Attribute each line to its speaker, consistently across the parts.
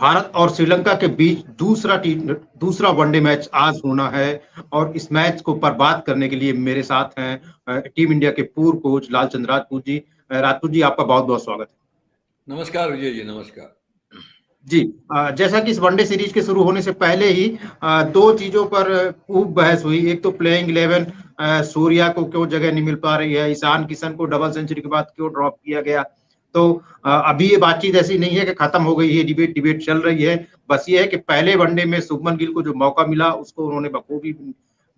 Speaker 1: भारत और श्रीलंका के बीच दूसरा वनडे मैच आज होना है। और इस मैच को बर्बाद करने के लिए मेरे साथ हैं टीम इंडिया के पूर्व कोच लालचंद राजपूत जी। राजपूत जी, आपका बहुत बहुत स्वागत है।
Speaker 2: नमस्कार विजय जी, नमस्कार
Speaker 1: जी। जैसा कि इस वनडे सीरीज के शुरू होने से पहले ही दो चीजों पर खूब बहस हुई। एक तो प्लेइंग 11 सूर्या को क्यों जगह नहीं मिल पा रही है, ईशान किशन को डबल सेंचुरी के बाद क्यों ड्रॉप किया गया। तो अभी ये बातचीत ऐसी नहीं है कि खत्म हो गई है, डिबेट चल रही है। बस ये है कि पहले वनडे में शुभमन गिल को जो मौका मिला उसको उन्होंने बखूबी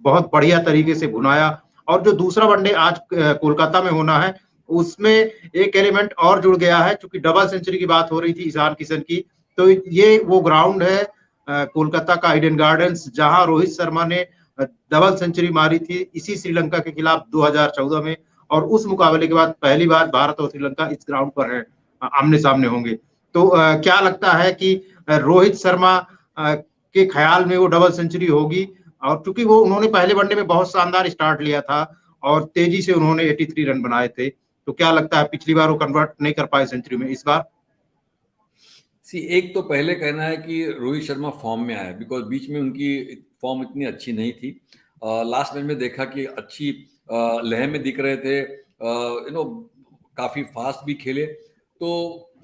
Speaker 1: बहुत बढ़िया तरीके से भुनाया। और जो दूसरा वनडे आज कोलकाता में होना है उसमें एक एलिमेंट और जुड़ गया है, क्योंकि डबल सेंचुरी की बात हो रही थी ईशान किशन की। तो ये वो ग्राउंड है कोलकाता का ईडन गार्डन्स, जहां रोहित शर्मा ने डबल सेंचुरी मारी थी इसी श्रीलंका के खिलाफ 2014 में। और उस मुकाबले के बाद पहली बार भारत और श्रीलंका इस ग्राउंड पर है, आमने सामने होंगे। तो क्या लगता है कि रोहित शर्मा के ख्याल में वो डबल सेंचुरी होगी? और क्योंकि वो उन्होंने पहले वनडे में बहुत शानदार स्टार्ट लिया था और तेजी से उन्होंने 83 रन बनाए थे, तो क्या लगता है पिछली बार वो कन्वर्ट नहीं कर पाए सेंचुरी में, इस बार?
Speaker 2: एक तो पहले कहना है कि रोहित शर्मा फॉर्म में आया, बिकॉज बीच में उनकी फॉर्म इतनी अच्छी नहीं थी। लास्ट मैच में देखा कि अच्छी लहर में दिख रहे थे, काफी फास्ट भी खेले, तो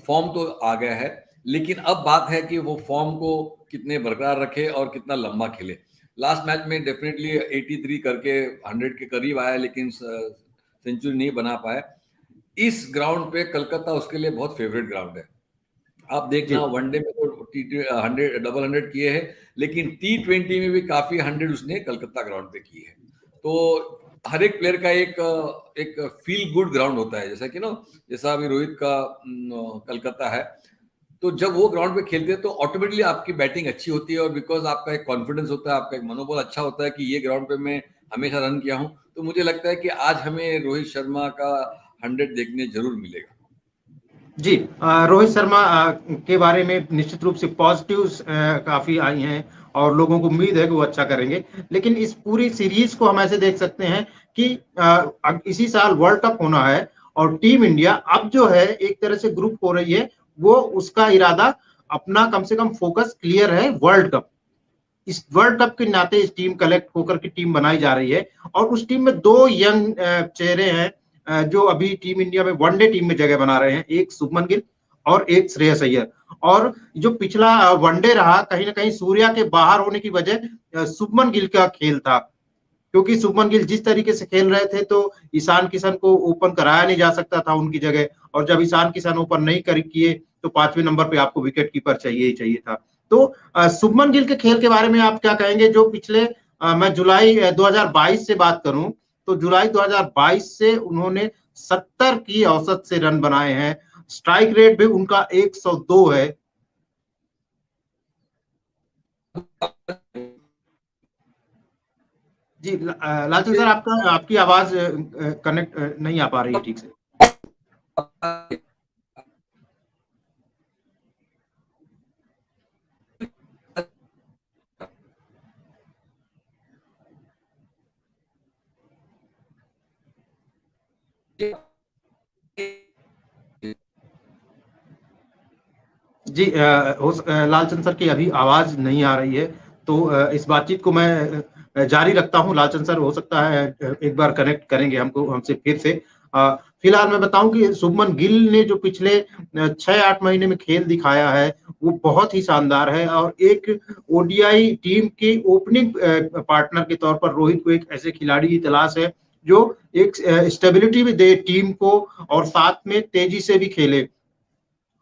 Speaker 2: फॉर्म तो आ गया है। लेकिन अब बात है कि वो फॉर्म को कितने बरकरार रखे और कितना लंबा खेले। लास्ट मैच में डेफिनेटली 83 करके 100 के करीब आया, लेकिन सेंचुरी नहीं बना पाया। इस ग्राउंड पे कलकत्ता उसके लिए बहुत फेवरेट ग्राउंड है। आप देखना वनडे में तो 100 डबल 100 किए हैं, लेकिन T20 में भी काफी 100 उसने कलकत्ता ग्राउंड पे किए हैं। तो हर एक प्लेयर का एक फील गुड ग्राउंड होता है, जैसा कि जैसा अभी रोहित का कलकत्ता है। तो जब वो ग्राउंड पे खेलते हैं तो ऑटोमेटिकली आपकी बैटिंग अच्छी होती है, और बिकॉज आपका एक कॉन्फिडेंस होता है, आपका एक मनोबल अच्छा होता है कि ये ग्राउंड पे मैं हमेशा रन किया हूँ। तो मुझे लगता है कि आज हमें रोहित शर्मा का 100 देखने जरूर मिलेगा।
Speaker 1: जी। रोहित शर्मा के बारे में निश्चित रूप से पॉजिटिव काफी आई हैं और लोगों को उम्मीद है कि वो अच्छा करेंगे। लेकिन इस पूरी सीरीज को हम ऐसे देख सकते हैं कि इसी साल वर्ल्ड कप होना है और टीम इंडिया अब जो है एक तरह से ग्रुप हो रही है, वो उसका इरादा अपना कम से कम फोकस क्लियर है वर्ल्ड कप। इस वर्ल्ड कप के नाते इस टीम कलेक्ट होकर के टीम बनाई जा रही है और उस टीम में दो यंग चेहरे हैं जो अभी टीम इंडिया में वनडे टीम में जगह बना रहे हैं, एक शुभमन गिल और एक श्रेयस अय्यर। और जो पिछला वनडे रहा, कहीं ना कहीं सूर्या के बाहर होने की वजह शुभमन गिल का खेल था, क्योंकि शुभमन गिल जिस तरीके से खेल रहे थे तो ईशान किशन को ओपन कराया नहीं जा सकता था उनकी जगह। और जब ईशान किशन ओपन नहीं कर किए तो 5वें नंबर पे आपको विकेट कीपर चाहिए ही चाहिए था। तो शुभमन गिल के खेल के बारे में आप क्या कहेंगे? जो पिछले मैं जुलाई 2022 से बात करूं तो जुलाई 2022 से उन्होंने 70 की औसत से रन बनाए हैं, स्ट्राइक रेट भी उनका 102 है। जी लालचंद सर, आपकी आवाज कनेक्ट नहीं आ पा रही है ठीक से। जी लालचंद सर की अभी आवाज नहीं आ रही है, तो इस बातचीत को मैं जारी रखता हूं। लालचंद सर हो सकता है एक बार कनेक्ट करेंगे हमसे फिर से। फिलहाल मैं बताऊं कि शुभमन गिल ने जो पिछले 6-8 महीने में खेल दिखाया है वो बहुत ही शानदार है। और एक ओडीआई टीम के ओपनिंग पार्टनर के तौर पर रोहित को एक ऐसे खिलाड़ी की तलाश है जो एक स्टेबिलिटी भी दे टीम को और साथ में तेजी से भी खेले।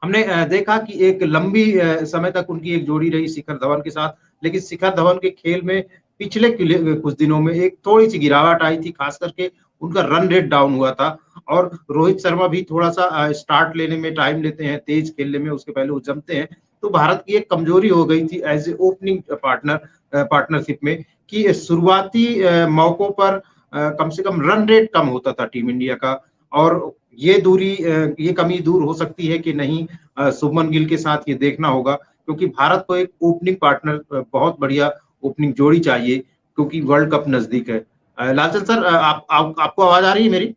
Speaker 1: हमने देखा कि एक लंबी समय तक उनकी एक जोड़ी रही शिखर धवन के साथ, लेकिन शिखर धवन के खेल में पिछले कुछ दिनों में एक थोड़ी सी गिरावट आई थी, खास करके उनका रन रेट डाउन हुआ था। और रोहित शर्मा भी थोड़ा सा स्टार्ट लेने में टाइम लेते हैं, तेज खेलने में उसके पहले वो जमते हैं। तो भारत की एक कमजोरी हो गई थी एज ए ओपनिंग पार्टनरशिप में कि शुरुआती मौकों पर कम से कम रन रेट कम होता था टीम इंडिया का। और ये कमी दूर हो सकती है कि नहीं, शुभमन गिल के साथ ये देखना होगा, क्योंकि भारत को एक ओपनिंग पार्टनर बहुत बढ़िया ओपनिंग जोड़ी चाहिए, क्योंकि वर्ल्ड कप नजदीक है। लालचंद सर, आपको आवाज आ रही है मेरी?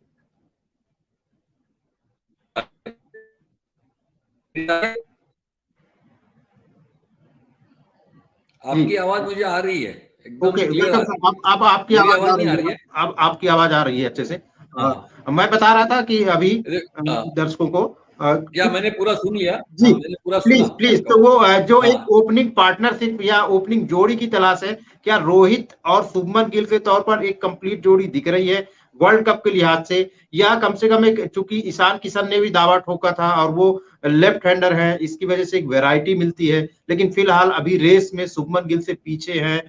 Speaker 2: आपकी आवाज मुझे आ रही है, एकदम
Speaker 1: ओके,
Speaker 2: क्लियर
Speaker 1: वेलकम
Speaker 2: आ रही
Speaker 1: सर। अब आपकी
Speaker 2: है। मेरी
Speaker 1: आवाज आ
Speaker 2: आवाज नहीं
Speaker 1: रही
Speaker 2: आ
Speaker 1: है।
Speaker 2: रही है?
Speaker 1: अब आपकी आवाज आ रही है अच्छे से।
Speaker 2: हाँ,
Speaker 1: मैं बता रहा था कि अभी
Speaker 2: हाँ।
Speaker 1: दर्शकों को
Speaker 2: या
Speaker 1: कुछ।
Speaker 2: मैंने पूरा सुन लिया।
Speaker 1: जी,
Speaker 2: हाँ, मैंने पूरा सुना
Speaker 1: प्लीज प्लीज,
Speaker 2: आपका।
Speaker 1: तो वो जो
Speaker 2: हाँ,
Speaker 1: एक ओपनिंग पार्टनरशिप या ओपनिंग जोड़ी की तलाश है, क्या रोहित और शुभमन गिल के तौर पर एक कंप्लीट जोड़ी दिख रही है वर्ल्ड कप के लिहाज से? या कम से कम एक, चूंकि ईशान किशन ने भी दावा ठोका था और वो लेफ्ट हैंडर है, इसकी वजह से एक वैरायटी मिलती है, लेकिन फिलहाल अभी रेस में शुभमन गिल से पीछे हैं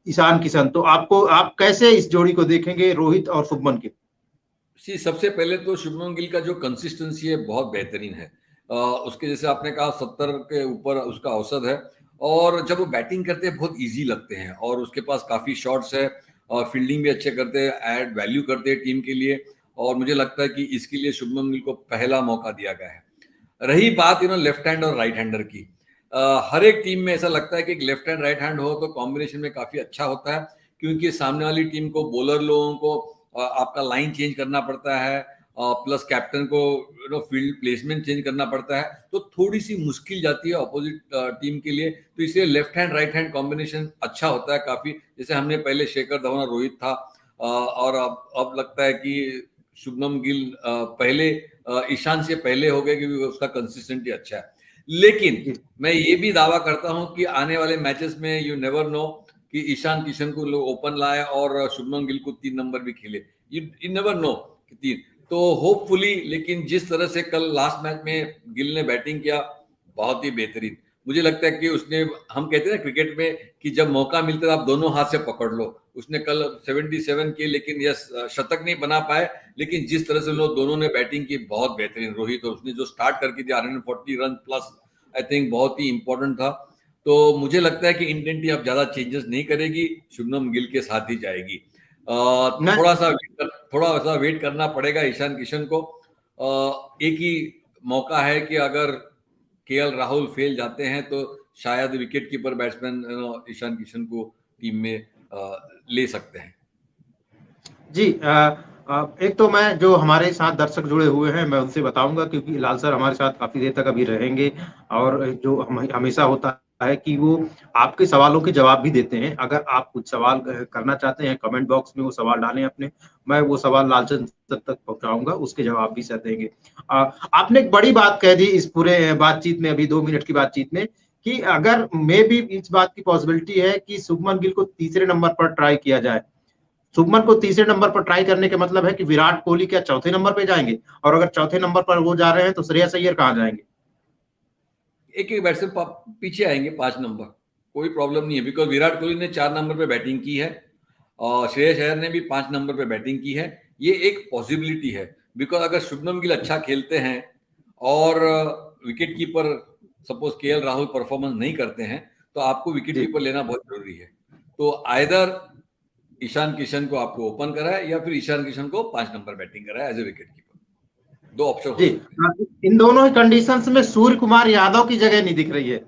Speaker 1: ईशान किशन। तो आप कैसे इस जोड़ी को देखेंगे, रोहित और शुभमन के?
Speaker 2: सबसे पहले तो शुभमन गिल का जो कंसिस्टेंसी है बहुत बेहतरीन है। उसके जैसे आपने कहा 70 के ऊपर उसका औसत है, और जब वो बैटिंग करते हैं बहुत इजी लगते हैं, और उसके पास काफ़ी शॉट्स है, और फील्डिंग भी अच्छे करते हैं, ऐड वैल्यू करते हैं टीम के लिए। और मुझे लगता है कि इसके लिए शुभमन गिल को पहला मौका दिया गया है। रही बात लेफ्ट हैंड और राइट हैंडर की, हर एक टीम में ऐसा लगता है कि एक लेफ्ट हैंड राइट हैंड हो तो कॉम्बिनेशन में काफ़ी अच्छा होता है, क्योंकि सामने वाली टीम को, बॉलर लोगों को आपका लाइन चेंज करना पड़ता है, प्लस कैप्टन को फील्ड प्लेसमेंट चेंज करना पड़ता है, तो थोड़ी सी मुश्किल जाती है अपोजिट टीम के लिए। तो इसलिए left hand right hand combination अच्छा होता है काफ़ी। जैसे हमने पहले शेखर धवन और रोहित था, और अब लगता है कि शुभमन गिल पहले ईशान से पहले हो गए, क्योंकि उसका कंसिस्टेंटी अच्छा है। लेकिन मैं ये भी दावा करता हूं कि आने वाले मैचेस में यू नेवर नो कि ईशान किशन को लोग ओपन लाए और शुभमन गिल को 3 नंबर भी खेले, यू नेवर नो कि 3। तो होपफुली, लेकिन जिस तरह से कल लास्ट मैच में गिल ने बैटिंग किया, बहुत ही बेहतरीन। मुझे लगता है कि उसने, हम कहते हैं ना क्रिकेट में कि जब मौका मिलता है आप दोनों हाथ से पकड़ लो, उसने कल 77 किए, लेकिन यस शतक नहीं बना पाए, लेकिन जिस तरह से लोग दोनों ने बैटिंग की बहुत बेहतरीन। रोहित, और उसने जो स्टार्ट करके दिया 140 रन प्लस, आई थिंक बहुत ही इंपॉर्टेंट था। तो मुझे लगता है कि इंडियन टीम अब ज्यादा चेंजेस नहीं करेगी, शुभमन गिल के साथ ही जाएगी। थोड़ा सा वेट करना पड़ेगा ईशान किशन को। एक ही मौका है कि अगर केएल राहुल फेल जाते हैं तो शायद wicket keeper batsman Ishan Kishan को टीम में ले सकते हैं।
Speaker 1: जी, एक तो मैं, जो हमारे साथ दर्शक जुड़े हुए हैं, मैं उनसे बताऊंगा, क्योंकि लाल सर हमारे साथ काफी देर तक अभी रहेंगे, और जो हमेशा होता है कि वो आपके सवालों के जवाब भी देते हैं। अगर आप कुछ सवाल करना चाहते हैं, कमेंट बॉक्स में वो सवाल डालें अपने, मैं वो सवाल लालचंद सर तक पहुंचाऊंगा, उसके जवाब भी सर देंगे। आपने एक बड़ी बात कह दी इस पूरे बातचीत में, अभी 2 मिनट की बातचीत में, कि अगर मे भी इस बात की पॉसिबिलिटी है कि शुभमन गिल को तीसरे नंबर पर ट्राई किया जाए। शुभमन को तीसरे नंबर पर ट्राई करने का मतलब है कि विराट कोहली क्या चौथे नंबर पे जाएंगे? और अगर चौथे नंबर पर वो जा रहे हैं तो श्रेयस अय्यर कहाँ जाएंगे?
Speaker 2: एक एक बैट्समैन पीछे आएंगे 5 नंबर, कोई प्रॉब्लम नहीं है, बिकॉज विराट कोहली ने 4 नंबर पे बैटिंग की है, और श्रेयस अय्यर ने भी 5 नंबर पे बैटिंग की है। ये एक पॉसिबिलिटी है, बिकॉज अगर शुभमन गिल अच्छा खेलते हैं और wicket keeper suppose KL Rahul performance नहीं करते हैं, तो आपको विकेट कीपर लेना बहुत जरूरी है। तो आइदर ईशान किशन को आपको ओपन कराए, या फिर ईशान किशन को 5 नंबर बैटिंग कराए as a wicket keeper. 2 option हो सकते हैं।
Speaker 1: इन दोनों ही कंडीशंस में सूर्य कुमार यादव की जगह नहीं दिख रही है।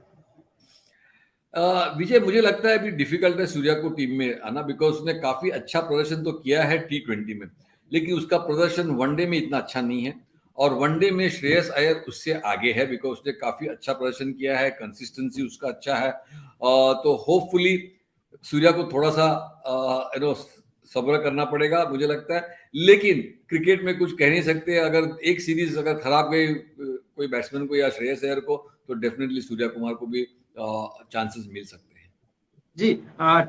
Speaker 2: विजय, मुझे लगता है अभी डिफिकल्ट है सूर्या को टीम में आना, बिकॉज उसने काफी अच्छा प्रदर्शन तो किया है T20 में, लेकिन उसका प्रदर्शन वनडे में इतना अच्छा नहीं है, और वनडे में श्रेयस अय्यर उससे आगे है, बिकॉज उसने काफी अच्छा प्रदर्शन किया है, कंसिस्टेंसी उसका अच्छा है। तो होपफुली सूर्या को थोड़ा सा सब्र करना पड़ेगा मुझे लगता है, लेकिन क्रिकेट में कुछ कह नहीं सकते। अगर एक सीरीज अगर खराब गई कोई बैट्समैन को या श्रेयस अय्यर को, तो डेफिनेटली सूर्या कुमार को भी चांसेस मिल सकते हैं।
Speaker 1: जी,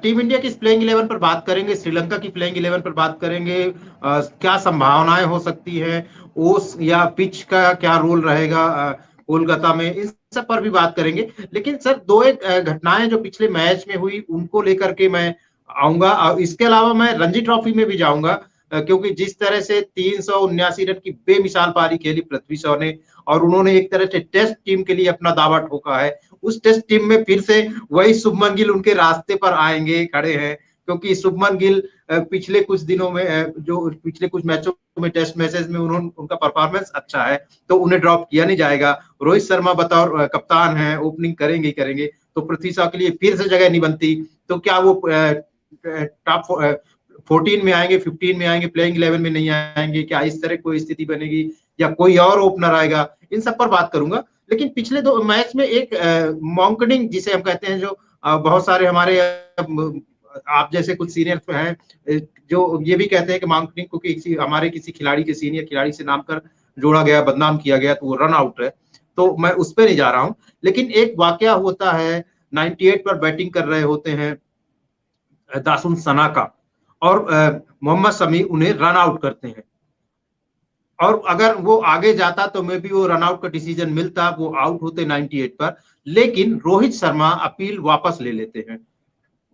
Speaker 1: टीम इंडिया की प्लेइंग 11 पर बात करेंगे, श्रीलंका की प्लेइंग 11 पर बात करेंगे। क्या संभावनाएं हो सकती हैं, ओस या पिच का क्या रोल रहेगा कोलकाता में, इस सब पर भी बात करेंगे। लेकिन सर, दो एक घटनाएं जो पिछले मैच में हुई उनको लेकर के मैं आऊंगा, और इसके अलावा मैं रणजी ट्रॉफी में भी जाऊंगा, क्योंकि जिस तरह से 379 रन की बेमिसाल पारी खेली पृथ्वी शॉ ने, और उन्होंने एक तरह से टेस्ट टीम के लिए अपना दावा ठोका है, उस टेस्ट टीम में फिर से वही शुभमन गिल उनके रास्ते पर आएंगे, खड़े हैं, क्योंकि शुभमन गिल पिछले कुछ दिनों में, जो पिछले कुछ मैचों में टेस्ट मैचेस में उनका परफॉर्मेंस अच्छा है, तो उन्हें ड्रॉप किया नहीं जाएगा। रोहित शर्मा बतौर कप्तान है, ओपनिंग करेंगे करेंगे, तो पृथ्वी शॉ के लिए फिर से जगह नहीं बनती। तो क्या वो टॉप 14 में आएंगे, 15 में आएंगे, प्लेइंग 11 में नहीं आएंगे? क्या इस तरह कोई स्थिति बनेगी, या कोई और ओपनर आएगा? इन सब पर बात करूंगा। लेकिन पिछले 2 मैच में एक मॉन्कडिंग जिसे हम कहते हैं, जो बहुत सारे हमारे आप जैसे कुछ सीनियर हैं जो ये भी कहते हैं कि मांकनिक को हमारे किसी खिलाड़ी के सीनियर खिलाड़ी से नाम कर जोड़ा गया, बदनाम किया गया, तो वो रन आउट है। तो मैं उस पर नहीं जा रहा हूं, लेकिन एक वाकया होता है, 98 पर बैटिंग कर रहे होते हैं दासुन सना का, और मोहम्मद शमी उन्हें रन आउट करते हैं, और अगर वो आगे जाता तो मे भी वो रन आउट का डिसीजन मिलता, वो आउट होते 98 पर, लेकिन रोहित शर्मा अपील वापस ले लेते हैं।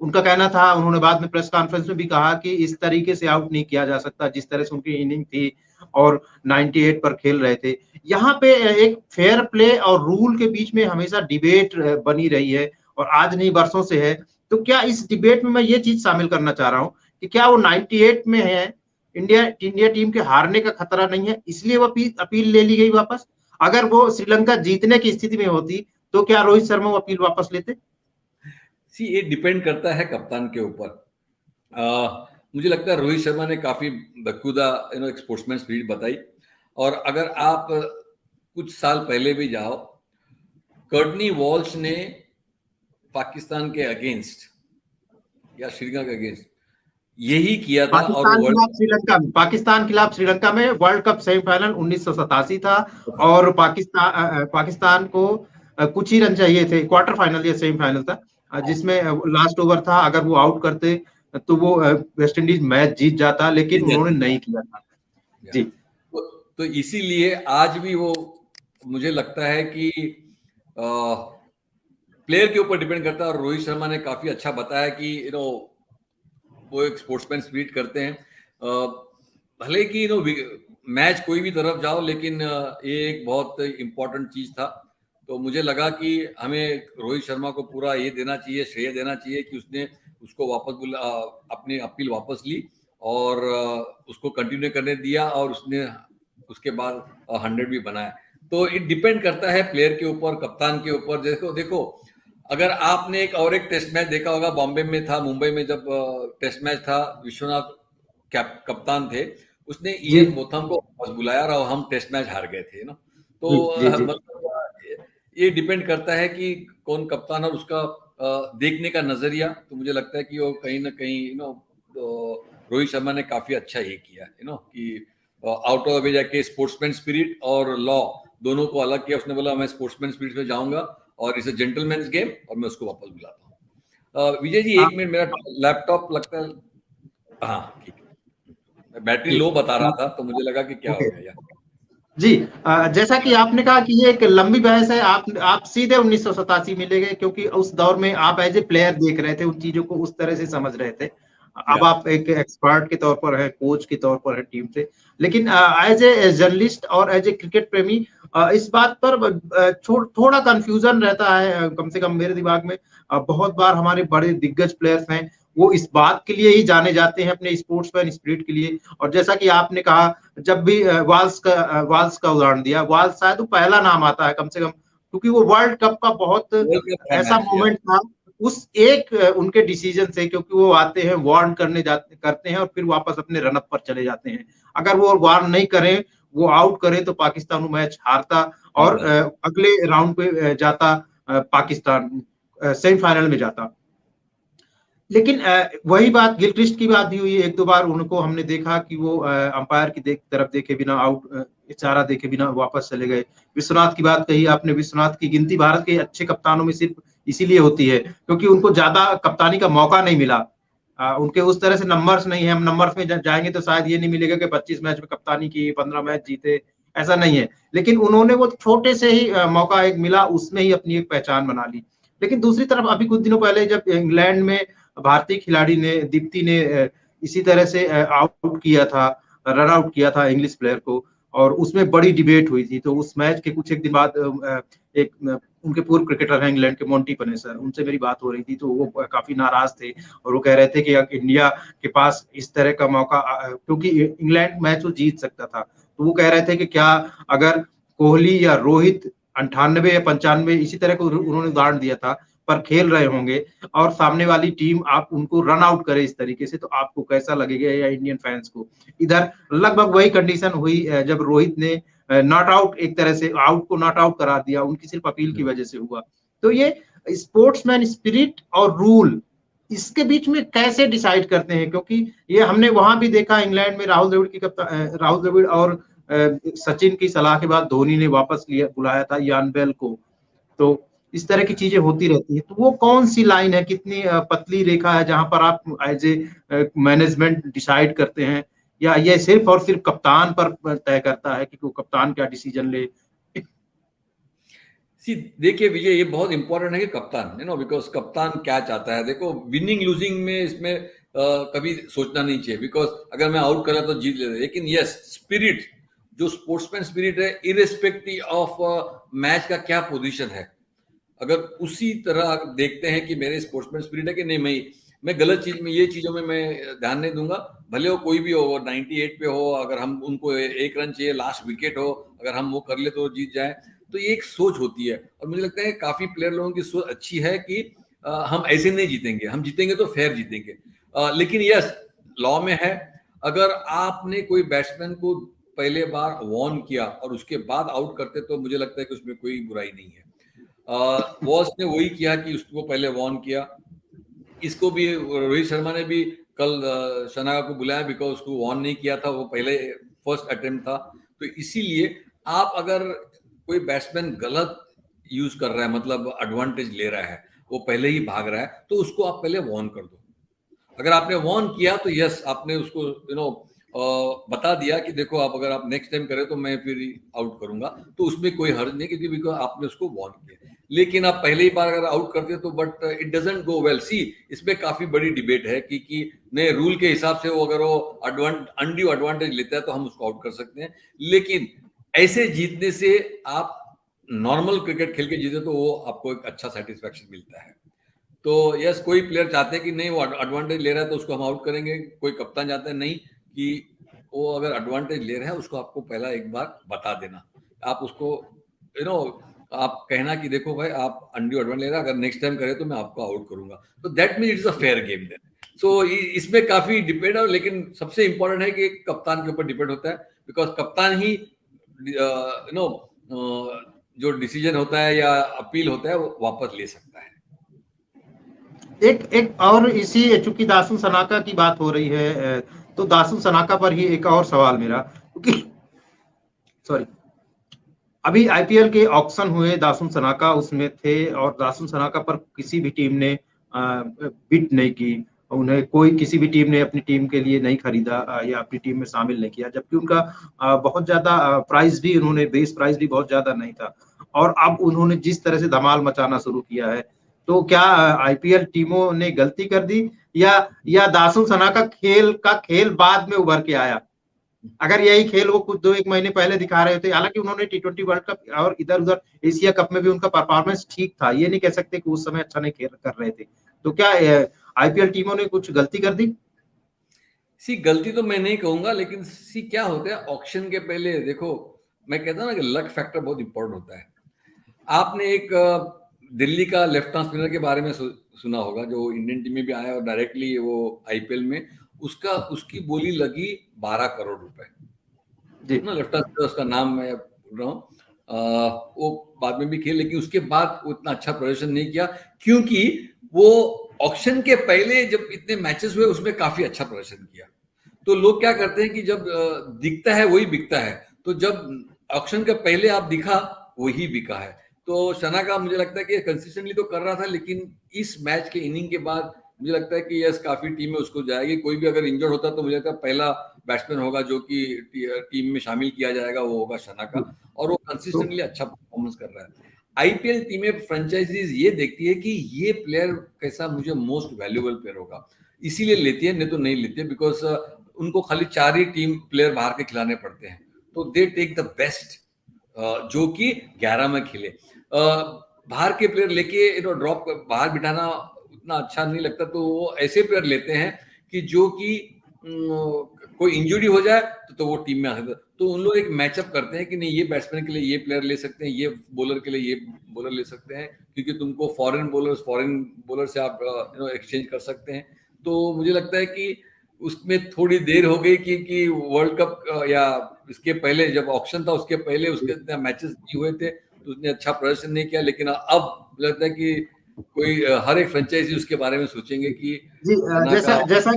Speaker 1: उनका कहना था, उन्होंने बाद में प्रेस कॉन्फ्रेंस में भी कहा कि इस तरीके से आउट नहीं किया जा सकता जिस तरह से उनकी इनिंग थी और 98 पर खेल रहे थे। यहाँ पे एक फेयर प्ले और रूल के बीच में हमेशा डिबेट बनी रही है, और आज नहीं बरसों से है। तो क्या इस डिबेट में मैं ये चीज शामिल करना चाह रहा हूँ कि क्या वो 98 में है, इंडिया टीम के हारने का खतरा नहीं है, इसलिए वो अपील ले ली गई वापस? अगर वो श्रीलंका जीतने की स्थिति में होती तो क्या रोहित शर्मा वो अपील वापस लेते?
Speaker 2: ये डिपेंड करता है कप्तान के ऊपर। मुझे लगता है रोहित शर्मा ने काफी बखूदा एक स्पोर्ट्समैन स्पिरिट बताई, और अगर आप कुछ साल पहले भी जाओ, कर्टनी वॉल्श ने पाकिस्तान के अगेंस्ट या श्रीलंका के अगेंस्ट यही किया था, और
Speaker 1: पाकिस्तान खिलाफ श्रीलंका में वर्ल्ड कप सेमीफाइनल 1987 था, और पाकिस्तान को कुछ ही रन चाहिए थे, क्वार्टर फाइनल या सेमीफाइनल था, जिसमें लास्ट ओवर था, अगर वो आउट करते तो वो वेस्ट इंडीज मैच जीत जाता, लेकिन उन्होंने नहीं किया था जी।
Speaker 2: तो इसीलिए आज भी वो, मुझे लगता है कि प्लेयर के ऊपर डिपेंड करता है, और रोहित शर्मा ने काफी अच्छा बताया कि वो एक स्पोर्ट्समैन स्पिरिट करते हैं। भले कि मैच कोई भी तरफ जाओ, लेकिन ये एक बहुत इम्पोर्टेंट चीज था। तो मुझे लगा कि हमें रोहित शर्मा को पूरा ये देना चाहिए, श्रेय देना चाहिए कि उसने उसको वापस अपनी अपील वापस ली और उसको कंटिन्यू करने दिया, और उसने उसके बाद 100 भी बनाया। तो इट डिपेंड करता है प्लेयर के ऊपर, कप्तान के ऊपर। देखो अगर आपने एक टेस्ट मैच देखा होगा, बॉम्बे में था, मुंबई में जब टेस्ट मैच था, विश्वनाथ कप्तान थे, उसने इयन बोथम को वापस बुलाया और हम टेस्ट मैच हार गए थे ना। तो मतलब ये डिपेंड करता है कि कौन कप्तान और उसका देखने का नजरिया। तो मुझे लगता है कि वो कहीं ना कहीं रोहित शर्मा ने काफी अच्छा ही किया कि आउट ऑफ वे जाके स्पोर्ट्समैन स्पिरिट और लॉ दोनों को अलग किया। उसने बोला मैं स्पोर्ट्समैन स्पिरिट में जाऊंगा और इसे जेंटलमैन्स गेम, और मैं उसको वापस बुलाता हूँ। विजय जी, 1 मिनट, मेरा लैपटॉप लगता है, हाँ ठीक है, बैटरी लो बता रहा था, तो मुझे लगा कि क्या हो गया यार।
Speaker 1: जी, जैसा कि आपने कहा कि ये एक लंबी बहस है, आप सीधे 1987 में ले गए, क्योंकि उस दौर में आप एज ए प्लेयर देख रहे थे, उन चीजों को उस तरह से समझ रहे थे। अब आप एक एक्सपर्ट के तौर पर है, कोच के तौर पर है टीम से, लेकिन एज ए जर्नलिस्ट और एज ए क्रिकेट प्रेमी इस बात पर थोड़ा कंफ्यूजन रहता है, कम से कम मेरे दिमाग में। बहुत बार हमारे बड़े दिग्गज प्लेयर्स हैं, वो इस बात के लिए ही जाने जाते हैं, अपने स्पोर्ट्समैन स्पिरिट के लिए। और जैसा कि आपने कहा, जब भी वाल्स का उदाहरण दिया, वाल्स शायद पहला नाम आता है कम से कम, क्योंकि वो वर्ल्ड कप का बहुत ऐसा मोमेंट था उस एक उनके डिसीजन से, क्योंकि वो आते हैं, वार्न करते हैं और फिर वापस अपने रनअप पर चले जाते हैं। अगर वो वार्न नहीं करें, वो आउट करें, तो पाकिस्तान वो मैच हारता और अगले राउंड पे जाता पाकिस्तान, सेमीफाइनल में जाता। लेकिन वही बात गिलक्रिस्ट की बात भी हुई, 1-2 बार उनको हमने देखा कि वो अंपायर की तरफ देखे बिना, आउट इशारा देखे बिना वापस चले गए। विश्वनाथ की बात कही आपने, विश्वनाथ की गिनती भारत के अच्छे कप्तानों में सिर्फ इसीलिए होती है क्योंकि उनको ज्यादा कप्तानी का मौका नहीं मिला। उनके उस तरह से नंबर्स नहीं है। हम नंबर्स में जाएंगे तो शायद ये नहीं मिलेगा कि 25 मैच में कप्तानी की, 15 मैच जीते, ऐसा नहीं है। लेकिन उन्होंने वो छोटे से ही मौका एक मिला, उसमें ही अपनी एक पहचान बना ली। लेकिन दूसरी तरफ अभी कुछ दिनों पहले जब इंग्लैंड में भारतीय खिलाड़ी ने, दीप्ति ने इसी तरह से आउट किया था, रन आउट किया था इंग्लिश प्लेयर को, और उसमें बड़ी डिबेट हुई थी। तो उस मैच के कुछ एक दिन बाद एक उनके पूर्व क्रिकेटर हैं इंग्लैंड के, मोंटी पनेसर, उनसे मेरी बात हो रही थी, तो वो काफी नाराज थे और वो कह रहे थे कि इंडिया के पास इस तरह का मौका, क्योंकि इंग्लैंड मैच वो जीत सकता था, तो वो कह रहे थे कि क्या अगर कोहली या रोहित 98 या 95 इसी तरह को उन्होंने उदाहरण दिया था पर खेल रहे होंगे और सामने वाली टीम आप उनको रन आउट करे इस तरीके से, तो आपको कैसा लगेगा, या इंडियन फैंस को। इधर लगभग वही कंडीशन हुई जब रोहित ने नॉट आउट, एक तरह से आउट को नॉट आउट करार दिया, उनकी सिर्फ अपील की वजह से हुआ। तो ये स्पोर्ट्समैन स्पिरिट और रूल, इसके बीच में कैसे डिसाइड करते हैं? क्योंकि ये हमने वहां भी देखा इंग्लैंड में राहुल द्रविड़ की कप्तान, राहुल द्रविड़ और सचिन की सलाह के बाद धोनी ने वापस लिया, बुलाया था यान बेल को। तो इस तरह की चीजें होती रहती है। तो वो कौन सी लाइन है, कितनी पतली रेखा है जहां पर आप एज ए मैनेजमेंट डिसाइड करते हैं, या ये सिर्फ और सिर्फ कप्तान पर तय करता है कि वो कप्तान क्या डिसीजन ले?
Speaker 2: देखिए विजय, ये बहुत इंपॉर्टेंट है कि कप्तान, बिकॉज कप्तान क्या चाहता है। देखो, विनिंग लूजिंग में इसमें कभी सोचना नहीं चाहिए, बिकॉज अगर मैं आउट करा तो जीत लेते, लेकिन यस, स्पिरिट, जो स्पोर्ट्समैन स्पिरिट है, इरेस्पेक्टिव ऑफ मैच का क्या पोजीशन है, अगर उसी तरह देखते हैं कि मेरे स्पोर्ट्समैन स्पिरिट है कि नहीं, मैं गलत चीज में, ये चीजों में मैं ध्यान नहीं दूंगा, भले वो कोई भी हो, 98 पे हो, अगर हम उनको 1 रन चाहिए, लास्ट विकेट हो, अगर हम वो कर ले तो जीत जाए। तो ये एक सोच होती है, और मुझे लगता है काफी प्लेयर लोगों की सोच अच्छी है कि हम ऐसे नहीं जीतेंगे, हम जीतेंगे तो फेयर जीतेंगे। लेकिन यस, लॉ में है, अगर आपने कोई बैट्समैन को पहले बार वॉर्न किया और उसके बाद आउट करते, तो मुझे लगता है कि उसमें कोई बुराई नहीं है। वॉस ने वही किया कि उसको पहले वॉर्न किया। इसको भी रोहित शर्मा ने भी कल शनागा को बुलाया, बिकॉज उसको वॉर्न नहीं किया था, वो पहले फर्स्ट अटेम्प्ट था। तो इसीलिए आप अगर कोई बैट्समैन गलत यूज कर रहा है, मतलब एडवांटेज ले रहा है, वो पहले ही भाग रहा है, तो उसको आप पहले वॉर्न कर दो। अगर आपने वॉर्न किया तो यस, आपने उसको बता दिया कि देखो, अगर आप नेक्स्ट टाइम करें तो मैं फिर आउट करूंगा, तो उसमें कोई हर्ज नहीं, क्योंकि बिकॉज आपने उसको वॉर्न किया। लेकिन आप पहले ही बार अगर आउट करते तो but it doesn't go well. See, इसमें काफी बड़ी डिबेट है कि नए रूल के हिसाब से वो अगर वो अनड्यू एडवांटेज लेता है तो हम उसको आउट कर सकते हैं, लेकिन ऐसे जीतने से, आप नॉर्मल क्रिकेट खेल के जीते तो वो आपको एक अच्छा सेटिस्फेक्शन मिलता है। तो यस, कोई प्लेयर चाहते हैं कि नहीं, वो एडवांटेज ले रहा है तो उसको हम आउट करेंगे, कोई कप्तान चाहता है नहीं, कि वो अगर एडवांटेज ले रहा है उसको आपको पहला एक बार बता देना, आप उसको आप कहना कि देखो भाई, आप अनड्यू एडवांटेज ले रहा है, अगर नेक्स्ट टाइम करे तो मैं आपको आउट करूंगा, तो that mean it's a fair game then. So इसमें काफी डिपेंड है, लेकिन सबसे इंपॉर्टेंट है कि कप्तान के ऊपर डिपेंड होता है, बिकॉज कप्तान ही जो डिसीजन होता है या अपील होता है वो वापस ले सकता है।
Speaker 1: एक और इसी, चूंकि दासुन सनाका की बात हो रही है, तो दासुन सनाका पर ही एक और सवाल मेरा, क्योंकि सॉरी, अभी आईपीएल के ऑक्शन हुए, दासुन सनाका उसमें थे, और दासुन सनाका पर किसी भी टीम ने बिड नहीं की, उन्हें कोई, किसी भी टीम ने अपनी टीम के लिए नहीं खरीदा या अपनी टीम में शामिल नहीं किया, जबकि उनका बहुत ज्यादा प्राइस भी, उन्होंने बेस प्राइस भी बहुत ज्यादा नहीं था। और अब उन्होंने जिस तरह से धमाल मचाना शुरू किया है, तो क्या आईपीएल टीमों ने गलती कर दी, या दासुन सनाका का खेल बाद में उभर के आया? अगर यही खेल वो कुछ 2-1 महीने पहले दिखा रहे थे, हालांकि उन्होंने टी20 वर्ल्ड कप और इधर उधर एशिया कप में भी उनका परफॉर्मेंस ठीक था, ये नहीं कह सकते कि उस समय अच्छा नहीं खेल कर रहे थे, तो क्या आईपीएल टीमों ने कुछ गलती कर दी?
Speaker 2: गलती तो मैं नहीं कहूंगा, लेकिन क्या होता है, ऑक्शन के पहले देखो, मैं कहता हूं ना कि लक फैक्टर बहुत इंपॉर्टेंट होता है। आपने एक दिल्ली का लेफ्ट आर्म स्पिनर के बारे में सुना होगा, जो इंडियन टीम में भी आया और डायरेक्टली वो आईपीएल में, उसकी बोली लगी 12 करोड़ रुपए ना, लेफ्ट आर्म स्पिनर, उसका नाम मैं बोल रहा हूँ। वो बाद में भी खेल, लेकिन उसके बाद वो इतना अच्छा प्रदर्शन नहीं किया, क्योंकि वो ऑक्शन के पहले जब इतने मैचेस हुए उसमें काफी अच्छा प्रदर्शन किया। तो लोग क्या करते हैं कि जब दिखता है वही बिकता है, तो जब ऑक्शन के पहले आप दिखा, वही बिका है। तो शना का मुझे लगता है कि कंसिस्टेंटली तो कर रहा था, लेकिन इस मैच के इनिंग के बाद मुझे लगता है कि यस, काफी टीम में उसको जाएगी। कोई भी अगर इंजर्ड होता तो मुझे लगता है पहला बैट्समैन होगा जो कि टीम में शामिल किया जाएगा, वो होगा शना का, और वो कंसिस्टेंटली अच्छा परफॉर्मेंस कर रहा है। आईपीएल टीमें, फ्रेंचाइजीज ये देखती है कि ये प्लेयर कैसा मुझे मोस्ट वैल्यूएबल प्लेयर होगा, इसीलिए लेती है, नहीं तो नहीं लेती है, बिकॉज उनको खाली 4 ही टीम प्लेयर बाहर के खिलाने पड़ते हैं, तो दे टेक द बेस्ट जो कि 11 में खेले। बाहर के प्लेयर लेके ड्रॉप बाहर बिठाना उतना अच्छा नहीं लगता, तो वो ऐसे प्लेयर लेते हैं कि जो कि कोई इंजरी हो जाए तो वो टीम में आ सकता है। तो उन लोग एक मैचअप करते हैं कि नहीं, ये बैट्समैन के लिए ये प्लेयर ले सकते हैं, ये बॉलर के लिए ये बॉलर ले सकते हैं, क्योंकि तुमको फॉरेन बॉलर से आप एक्सचेंज कर सकते हैं। तो मुझे लगता है कि उसमें थोड़ी देर हो गई कि वर्ल्ड कप या इसके पहले जब ऑक्शन था उसके पहले उसके मैचेस नहीं हुए थे, तो उसने अच्छा प्रदर्शन नहीं किया। लेकिन अब लगता है कि कोई हर एक फ्रेंचाइजी उसके बारे में सोचेंगे कि
Speaker 1: जी
Speaker 2: सना
Speaker 1: जैसा
Speaker 2: का
Speaker 1: जैसा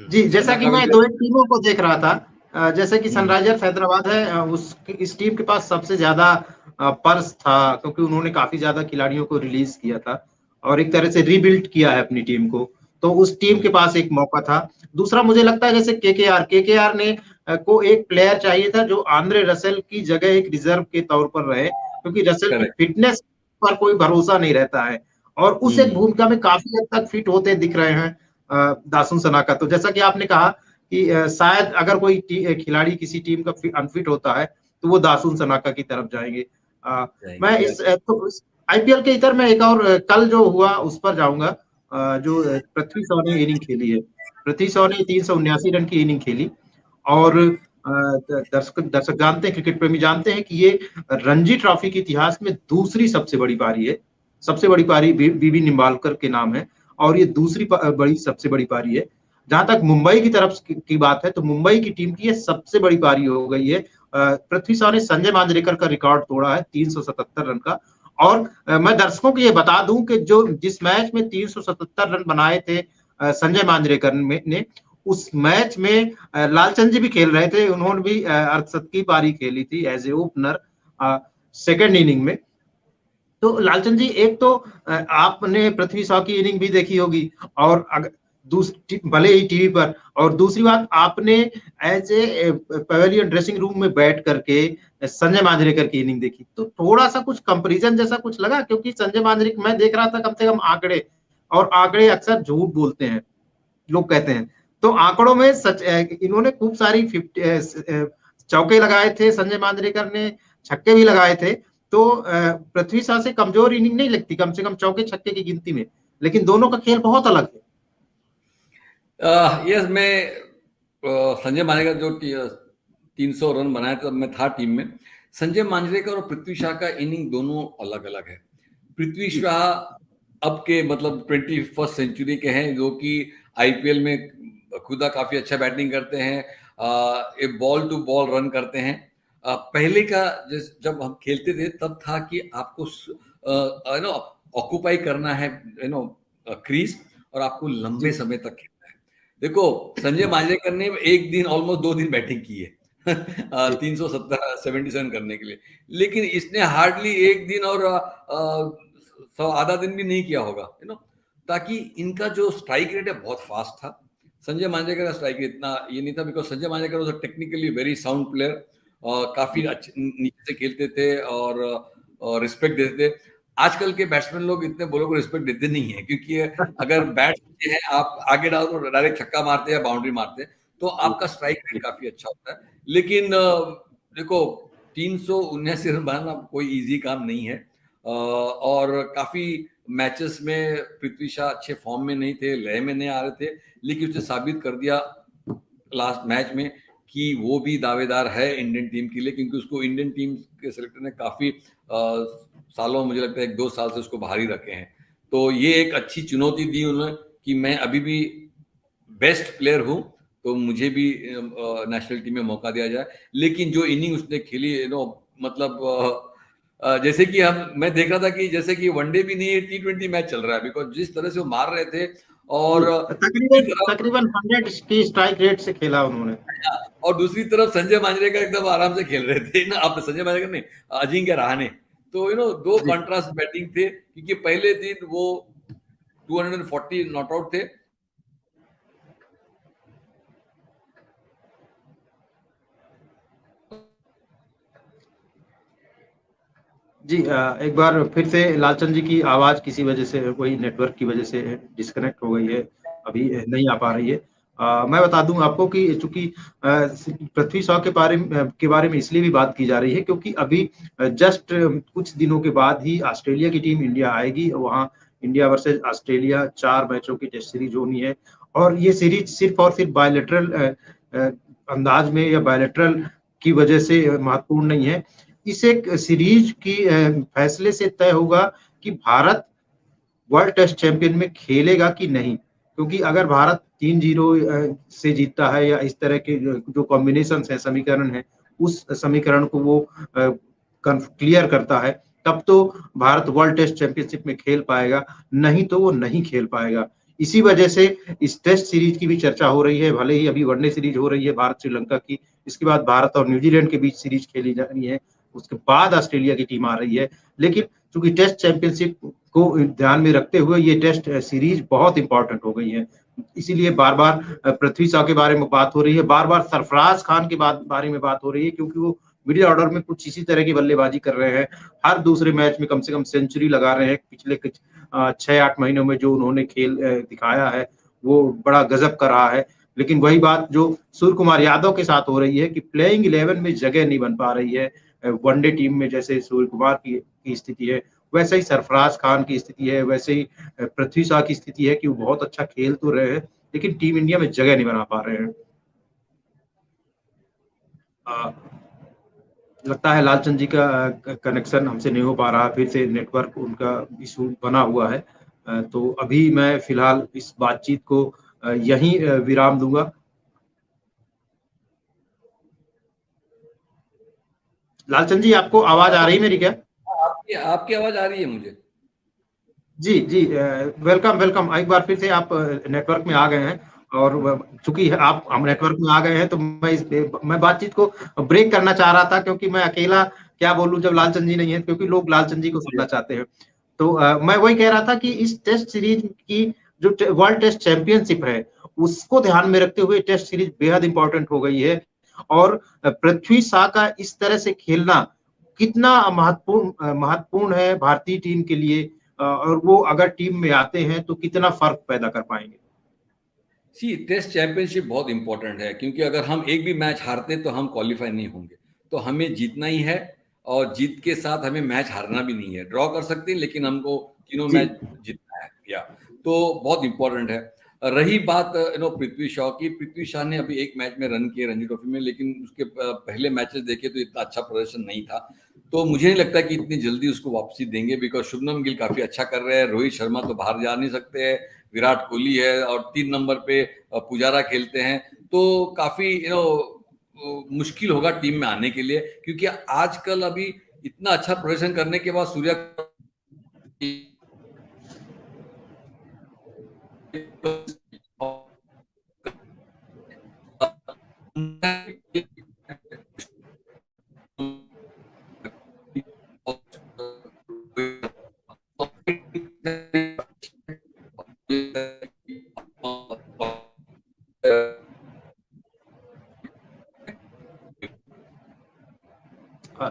Speaker 1: जी जैसा
Speaker 2: सना
Speaker 1: कि
Speaker 2: का भी
Speaker 1: मैं दो एक टीमों को देख रहा था, जैसे कि
Speaker 2: हम्म,
Speaker 1: सनराइजर्स हैदराबाद है, उस इस टीम के पास सबसे ज्यादा पर्स था, क्योंकि उन्होंने काफी ज्यादा खिलाड़ियों को रिलीज किया था और एक तरह से रीबिल्ड किया है अपनी टीम को। तो उस टीम के
Speaker 2: हम्म,
Speaker 1: पास एक मौका था। दूसरा मुझे लगता है जैसे केकेआर ने को एक प्लेयर चाहिए था जो आंद्रे रसेल की जगह एक रिजर्व के तौर पर रहे, क्योंकि रसेल की
Speaker 2: करेक्ट।
Speaker 1: फिटनेस पर कोई भरोसा नहीं रहता है और उस एक
Speaker 2: हम्म,
Speaker 1: भूमिका में काफी हद तक फिट होते दिख रहे हैं दासुन सनाका। तो जैसा कि आपने कहा कि शायद अगर कोई खिलाड़ी किसी टीम का अनफिट होता है तो वो दासुन सनाका की तरफ जाएंगे। मैं
Speaker 2: जाएंगे
Speaker 1: इस आईपीएल के इतर में एक और कल जो हुआ उस पर जाऊंगा। जो पृथ्वी शॉ ने इनिंग खेली है, पृथ्वी शॉ ने 379 रन की इनिंग खेली और दर्शक दर्शक जानते हैं, क्रिकेट प्रेमी जानते हैं कि ये रणजी ट्रॉफी के इतिहास में दूसरी सबसे बड़ी पारी है। सबसे बड़ी पारी बीबी निम्बालकर के नाम है और ये दूसरी बड़ी सबसे बड़ी पारी है। जहां तक मुंबई की तरफ की बात है तो मुंबई की टीम की ये सबसे बड़ी पारी हो गई है। पृथ्वी शॉ ने संजय मांजरेकर का रिकॉर्ड तोड़ा है 377 रन का। और मैं दर्शकों को ये बता दूं कि जो जिस मैच में 377 रन बनाए थे संजय मांजरेकर ने, उस मैच में लालचंद जी भी खेल रहे थे, उन्होंने भी अर्धशतकी पारी खेली थी as a opener second inning में। तो लालचंद जी, एक तो आपने पृथ्वी शॉ की इनिंग भी देखी होगी और भले ही टीवी पर, और दूसरी बात आपने as a pavilion dressing room में बैठ करके संजय मांजरेकर की इनिंग देखी, तो थोड़ा सा कुछ कंपैरिजन जैसा कुछ लगा? क्योंकि संजय मांजरेकर मैं देख रहा था कम से कम आंकड़े, और आंकड़े अक्सर झूठ बोलते हैं लोग कहते हैं, तो आंकड़ों में सच इन्होंने खूब सारी 50 चौके लगाए थे संजय मांजरेकर ने, छक्के भी लगाए थे। तो पृथ्वी शॉ से कमजोर इनिंग नहीं लगती, कम से कम चौके छक्के की गिनती में, लेकिन दोनों का खेल बहुत अलग है।
Speaker 2: यस, मैं संजय मांजरेकर जो 300 रन बनाए थे तब मैं था टीम में। संजय मांजरेकर और पृथ्वी शॉ का इनिंग दोनों अलग अलग है। पृथ्वी शॉ अब के मतलब 21st सेंचुरी के हैं, जो कि आईपीएल में खुदा काफी अच्छा बैटिंग करते हैं, एक बॉल टू बॉल रन करते हैं। पहले का जब हम खेलते थे तब था कि आपको नो ऑक्यूपाई करना है क्रीज, और आपको लंबे समय तक खेलना है। देखो, संजय मांजरेकर ने एक दिन ऑलमोस्ट 2 दिन बैटिंग की है 377 करने के लिए, लेकिन इसने हार्डली एक दिन और आधा दिन भी नहीं किया होगा, ताकि इनका जो स्ट्राइक रेट है बहुत फास्ट था। संजय मांजरेकर का स्ट्राइक रेट इतना ये नहीं था, because Sanjay Manjrekar was technically very sound player, काफी अच्छे नीचे से खेलते थे और रिस्पेक्ट देते थे। आजकल के बैट्समैन लोग इतने बॉलर को रिस्पेक्ट देते नहीं है, क्योंकि अगर बैट है आप आगे डालो तो डायरेक्ट छक्का मारते हैं, बाउंड्री मारते हैं, तो आपका स्ट्राइक रेट काफी अच्छा होता है। लेकिन देखो, 379 रन बनाना कोई इजी काम नहीं है, और काफी मैचेस में पृथ्वी शॉ अच्छे फॉर्म में नहीं थे, लय में नहीं आ रहे थे, लेकिन उसने साबित कर दिया लास्ट मैच में कि वो भी दावेदार है इंडियन टीम के लिए, क्योंकि उसको इंडियन टीम के सिलेक्टर ने काफी सालों, मुझे लगता है 1-2 साल से उसको बाहर ही रखे हैं। तो ये एक अच्छी चुनौती दी उन्होंने कि मैं अभी भी बेस्ट प्लेयर हूं, तो मुझे भी नेशनल टीम में मौका दिया जाए। लेकिन जो इनिंग उसने खेली मतलब जैसे कि मैं देख रहा था कि जैसे कि वनडे भी नहीं है, T20 मैच चल रहा है, बिकॉज जिस तरह से वो मार रहे थे और
Speaker 1: तकरीबन 100 की स्ट्राइक रेट से खेला उन्होंने,
Speaker 2: और दूसरी तरफ संजय मांजरेकर एकदम आराम से खेल रहे थे ना, आप संजय मांजरेकर नहीं, अजिंक्य रहाणे। तो दो कॉन्ट्रास्ट बैटिंग थे, क्योंकि पहले दिन वो 240 नॉट आउट थे,
Speaker 1: जी एक बार फिर से लालचंद जी की आवाज किसी वजह से, कोई नेटवर्क की वजह से डिस्कनेक्ट हो गई है, अभी नहीं आ पा रही है। मैं बता दूं आपको कि चूंकि पृथ्वी शॉ के बारे में इसलिए भी बात की जा रही है क्योंकि अभी जस्ट कुछ दिनों के बाद ही ऑस्ट्रेलिया की टीम इंडिया आएगी। वहां इंडिया वर्सेस ऑस्ट्रेलिया 4 मैचों की टेस्ट सीरीज होनी है, और ये सीरीज सिर्फ और सिर्फ बायलैटरल अंदाज में या बायलैटरल की वजह से महत्वपूर्ण नहीं है। इस एक सीरीज की फैसले से तय होगा कि भारत वर्ल्ड टेस्ट चैंपियन में खेलेगा कि नहीं, क्योंकि अगर भारत 3-0 से जीतता है या इस तरह के जो कॉम्बिनेशन है, समीकरण है, उस समीकरण को वो क्लियर करता है, तब तो भारत वर्ल्ड टेस्ट चैंपियनशिप में खेल पाएगा, नहीं तो वो नहीं खेल पाएगा। इसी वजह से इस टेस्ट सीरीज की भी चर्चा हो रही है, भले ही अभी वनडे सीरीज हो रही है भारत श्रीलंका की, इसके बाद भारत और न्यूजीलैंड के बीच सीरीज खेली जा रही है, उसके बाद ऑस्ट्रेलिया की टीम आ रही है। लेकिन चूंकि टेस्ट चैंपियनशिप को ध्यान में रखते हुए ये टेस्ट सीरीज बहुत इंपॉर्टेंट हो गई है, इसीलिए बार बार पृथ्वी शॉ के बारे में बात हो रही है, बार बार सरफराज खान के बारे में बात हो रही है, क्योंकि वो मिडिल ऑर्डर में कुछ इसी तरह की बल्लेबाजी कर रहे हैं। हर दूसरे मैच में कम से कम सेंचुरी लगा रहे हैं। पिछले कुछ 6-8 महीनों में जो उन्होंने खेल दिखाया है वो बड़ा गजब का रहा है। लेकिन वही बात जो सूर्य कुमार यादव के साथ हो रही है कि प्लेइंग 11 में जगह नहीं बन पा रही है। वनडे टीम में जैसे सूर्य कुमार की स्थिति है, वैसे ही सरफराज खान की स्थिति है, वैसे ही पृथ्वी शॉ की स्थिति है कि वो बहुत अच्छा खेल तो रहे हैं लेकिन टीम इंडिया में जगह नहीं बना पा रहे हैं। लगता है लालचंद जी का कनेक्शन हमसे नहीं हो पा रहा, फिर से नेटवर्क उनका इशू बना हुआ है। तो अभी मैं फिलहाल इस बातचीत को यहीं विराम दूंगा। लालचंद जी, आपको आवाज आ रही है मेरी क्या?
Speaker 2: आपकी आवाज आ रही है मुझे।
Speaker 1: जी जी, वेलकम वेलकम। एक बार फिर से आप नेटवर्क में आ गए हैं, और चूंकि आप हम नेटवर्क में आ गए हैं तो मैं बातचीत को ब्रेक करना चाह रहा था, क्योंकि मैं अकेला क्या बोलूं जब लालचंद जी नहीं है, क्योंकि लोग लालचंद जी को सुनना चाहते हैं। तो मैं वही कह रहा था कि इस टेस्ट सीरीज की जो वर्ल्ड टेस्ट चैंपियनशिप है उसको ध्यान में रखते हुए टेस्ट सीरीज बेहद इंपॉर्टेंट हो गई है। और पृथ्वी शॉ का इस तरह से खेलना कितना महत्वपूर्ण है भारतीय टीम के लिए, और वो अगर टीम में आते हैं तो कितना फर्क पैदा कर पाएंगे।
Speaker 2: टेस्ट चैंपियनशिप बहुत इंपॉर्टेंट है, क्योंकि अगर हम एक भी मैच हारते तो हम क्वालिफाई नहीं होंगे। तो हमें जीतना ही है, और जीत के साथ हमें मैच हारना भी नहीं है। ड्रॉ कर सकते हैं लेकिन हमको तीनों मैच जीतना है। या तो बहुत इंपॉर्टेंट है। रही बात पृथ्वी शॉ की, पृथ्वी शॉ ने अभी एक मैच में रन किए रणजी ट्रॉफी में, लेकिन उसके पहले मैचेस देखे तो इतना अच्छा प्रदर्शन नहीं था। तो मुझे नहीं लगता कि इतनी जल्दी उसको वापसी देंगे, बिकॉज शुभमन गिल काफी अच्छा कर रहे हैं, रोहित शर्मा तो बाहर जा नहीं सकते हैं, विराट कोहली है, और 3 नंबर पे पुजारा खेलते हैं। तो काफी मुश्किल होगा टीम में आने के लिए, क्योंकि आजकल अभी इतना अच्छा प्रदर्शन करने के बाद सूर्या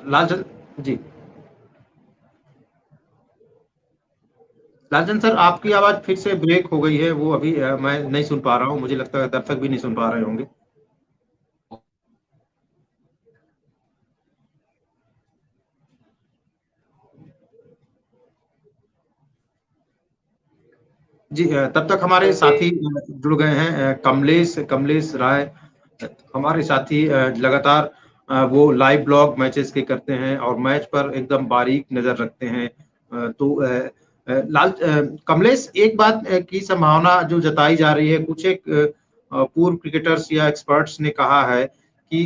Speaker 1: लालचंद जी, लालचंद सर, आपकी आवाज फिर से ब्रेक हो गई है, वो अभी मैं नहीं सुन पा रहा हूँ, मुझे लगता है दर्शक भी नहीं सुन पा रहे होंगे। जी, तब तक हमारे साथी जुड़ गए हैं, कमलेश कमलेश राय हमारे साथी लगातार वो लाइव ब्लॉग मैचेस के करते हैं और मैच पर एकदम बारीक नजर रखते हैं। तो कमलेश, एक बात की संभावना जो जताई जा रही है, कुछ एक पूर्व क्रिकेटर्स या एक्सपर्ट्स ने कहा है कि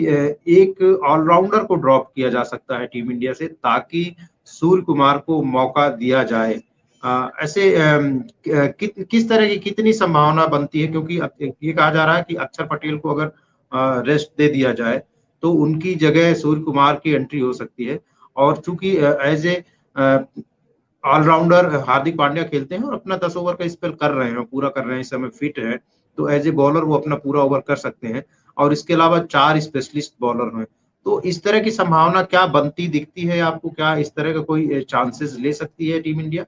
Speaker 1: एक ऑलराउंडर को ड्रॉप किया जा सकता है टीम इंडिया से, ताकि सूर्य कुमार को मौका दिया जाए। ऐसे किस तरह की कितनी संभावना बनती है, क्योंकि ये कहा जा रहा है कि अक्षर पटेल को अगर रेस्ट दे दिया जाए तो उनकी जगह सूर्य कुमार की एंट्री हो सकती है। और चूंकि as a allrounder Hardik Pandya खेलते हैं और अपना 10 ओवर का स्पेल कर रहे हैं, पूरा कर रहे हैं, इस समय फिट है, तो एज ए बॉलर वो अपना पूरा ओवर कर सकते हैं। और इसके अलावा 4 स्पेशलिस्ट बॉलर हैं। तो इस तरह की संभावना क्या बनती दिखती है आपको? क्या इस तरह का कोई चांसेस ले सकती है टीम इंडिया?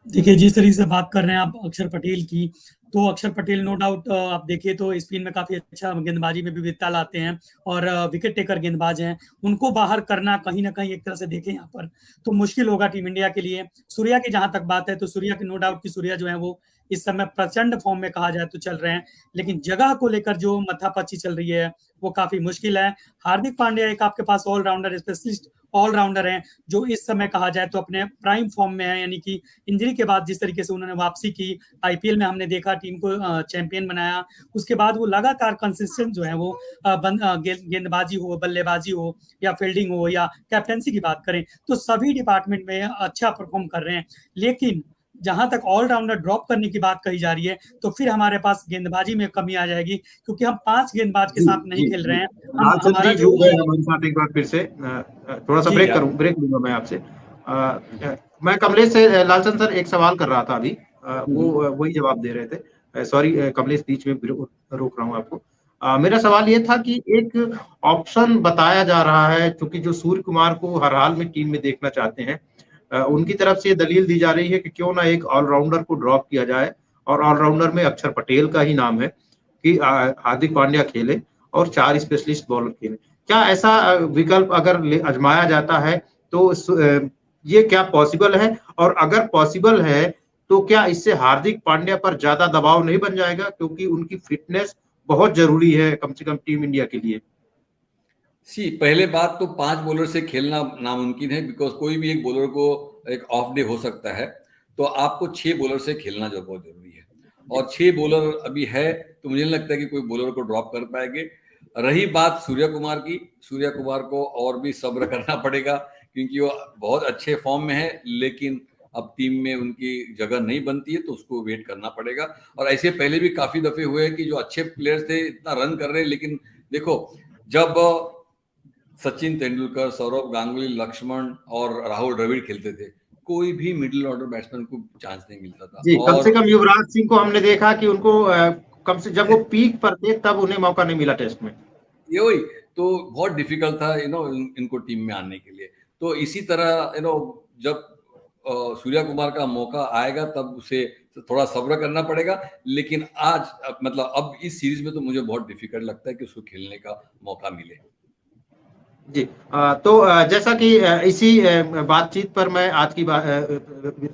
Speaker 3: देखिए, जिस तरीके से बात कर रहे हैं आप अक्षर पटेल की, तो अक्षर पटेल नो डाउट आप देखिए तो स्पिन में काफी अच्छा गेंदबाजी में विविधता लाते हैं और विकेट टेकर गेंदबाज हैं। उनको बाहर करना कहीं ना कहीं एक तरह से देखें यहाँ पर तो मुश्किल होगा टीम इंडिया के लिए। सूर्या की जहां तक बात है तो सूर्या की नो डाउट की सूर्या जो है वो इस समय प्रचंड फॉर्म में कहा जाए तो चल रहे हैं, लेकिन जगह को लेकर जो मत्थापच्ची चल रही है वो काफी मुश्किल है। हार्दिक पांड्या एक आपके पास ऑलराउंडर, स्पेशलिस्ट ऑलराउंडर हैं, जो इस समय कहा जाए तो अपने प्राइम फॉर्म में है, यानी कि इंजरी के बाद जिस तरीके से उन्होंने वापसी की, आईपीएल में हमने देखा टीम को चैंपियन बनाया, उसके बाद वो लगातार कंसिस्टेंट जो है वो गेंदबाजी हो, बल्लेबाजी हो या फील्डिंग हो या कैप्टेंसी की बात करें तो सभी डिपार्टमेंट में अच्छा परफॉर्म कर रहे हैं। लेकिन जहां तक ऑलराउंडर ड्रॉप करने की बात कही जा रही है तो फिर हमारे पास गेंदबाजी में कमी आ जाएगी, क्योंकि हम 5 गेंदबाज के साथ नहीं खेल रहे हैं।
Speaker 1: हमारा जो हमारे साथ एक बार फिर से थोड़ा सा ब्रेक लूंगा मैं आपसे। मैं कमलेश से लालचंद सर एक सवाल कर रहा था अभी, वो वही जवाब दे रहे थे। सॉरी कमलेश, बीच में रोक रहा हूँ आपको। मेरा सवाल ये था कि एक ऑप्शन बताया जा रहा है, क्योंकि जो सूर्य कुमार को हर हाल में टीम में देखना चाहते हैं, उनकी तरफ से दलील दी जा रही है कि क्यों ना एक ऑलराउंडर को ड्रॉप किया जाए, और ऑलराउंडर में अक्षर पटेल का ही नाम है कि हार्दिक पांड्या खेले और 4 स्पेशलिस्ट बॉलर खेले। क्या ऐसा विकल्प अगर आजमाया जाता है तो ये क्या पॉसिबल है, और अगर पॉसिबल है तो क्या इससे हार्दिक पांड्या पर ज्यादा दबाव नहीं बन जाएगा, क्योंकि उनकी फिटनेस बहुत जरूरी है कम से कम टीम इंडिया के लिए?
Speaker 2: पहले बात तो 5 बॉलर से खेलना नामुमकिन है, बिकॉज कोई भी एक बॉलर को एक ऑफ डे हो सकता है, तो आपको 6 बॉलर से खेलना जो बहुत जरूरी है, और 6 बॉलर अभी है तो मुझे नहीं लगता है कि कोई बॉलर को ड्रॉप कर पाएंगे। रही बात सूर्य कुमार की, सूर्य कुमार को और भी सब्र करना पड़ेगा, क्योंकि वो बहुत अच्छे फॉर्म में है, लेकिन अब टीम में उनकी जगह नहीं बनती है तो उसको वेट करना पड़ेगा। और ऐसे पहले भी काफी दफे हुए हैं कि जो अच्छे प्लेयर्स थे इतना रन कर रहे हैं, लेकिन देखो जब सचिन तेंदुलकर, सौरव गांगुली, लक्ष्मण और राहुल द्रविड़ खेलते थे, कोई भी मिडिल ऑर्डर बैट्समैन को चांस नहीं मिलता था।
Speaker 1: जी, कम से कम युवराज सिंह को हमने देखा कि उनको कम से जब वो पीक पर थे तब उन्हें मौका नहीं मिला टेस्ट में।
Speaker 2: ये वही तो बहुत डिफिकल्ट था इनको टीम में आने के लिए। तो इसी तरह जब सूर्या कुमार का मौका आएगा तब उसे थोड़ा सब्र करना पड़ेगा, लेकिन आज मतलब अब इस सीरीज में तो मुझे बहुत डिफिकल्ट लगता है कि उसको खेलने का मौका मिले।
Speaker 1: जी, तो जैसा कि इसी बातचीत पर मैं आज की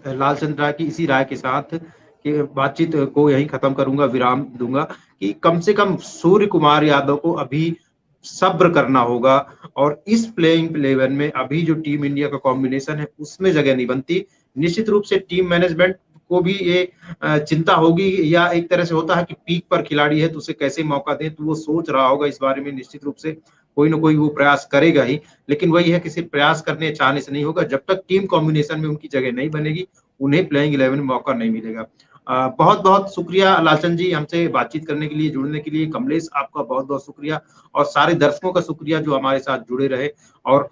Speaker 1: लालचंद राय की इसी राय के साथ कि बातचीत को यहीं खत्म करूंगा, विराम दूंगा कि कम से कम सूर्य कुमार यादव को अभी सब्र करना होगा, और इस प्लेइंग 11 में अभी जो टीम इंडिया का कॉम्बिनेशन है उसमें जगह नहीं बनती। निश्चित रूप से टीम मैनेजमेंट को भी ये चिंता होगी, या एक तरह से होता है कि पीक पर खिलाड़ी है तो उसे कैसे मौका दें, तो वो सोच रहा होगा इस बारे में। निश्चित रूप से कोई ना कोई वो प्रयास करेगा ही, लेकिन वही है कि सिर्फ प्रयास करने चाहने से नहीं होगा, जब तक टीम कॉम्बिनेशन में उनकी जगह नहीं बनेगी उन्हें प्लेइंग 11 में मौका नहीं मिलेगा। बहुत बहुत शुक्रिया लालचंद जी हमसे बातचीत करने के लिए, जुड़ने के लिए। कमलेश आपका बहुत बहुत शुक्रिया, और सारे दर्शकों का शुक्रिया जो हमारे साथ जुड़े रहे। और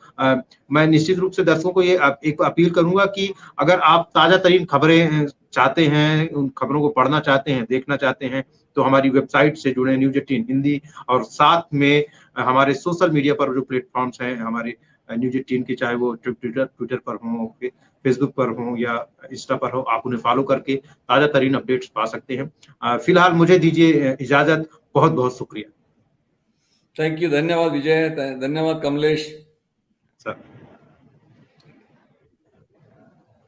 Speaker 1: मैं निश्चित रूप से दर्शकों को ये एक अपील करूंगा कि अगर आप ताजा तरीन खबरें चाहते हैं, उन खबरों को पढ़ना चाहते हैं, देखना चाहते हैं, तो हमारी वेबसाइट से जुड़े न्यूज 18 हिंदी, और साथ में हमारे सोशल मीडिया पर जो प्लेटफॉर्म्स हैं हमारे न्यूज 18 के, चाहे वो ट्विटर पर हो, फेसबुक पर हो या इंस्टा पर हो, आप उन्हें फॉलो करके ताजा तरीन अपडेट्स पा सकते हैं। फिलहाल मुझे दीजिए इजाजत, बहुत बहुत शुक्रिया।
Speaker 2: थैंक यू, धन्यवाद विजय, धन्यवाद कमलेश
Speaker 1: सर।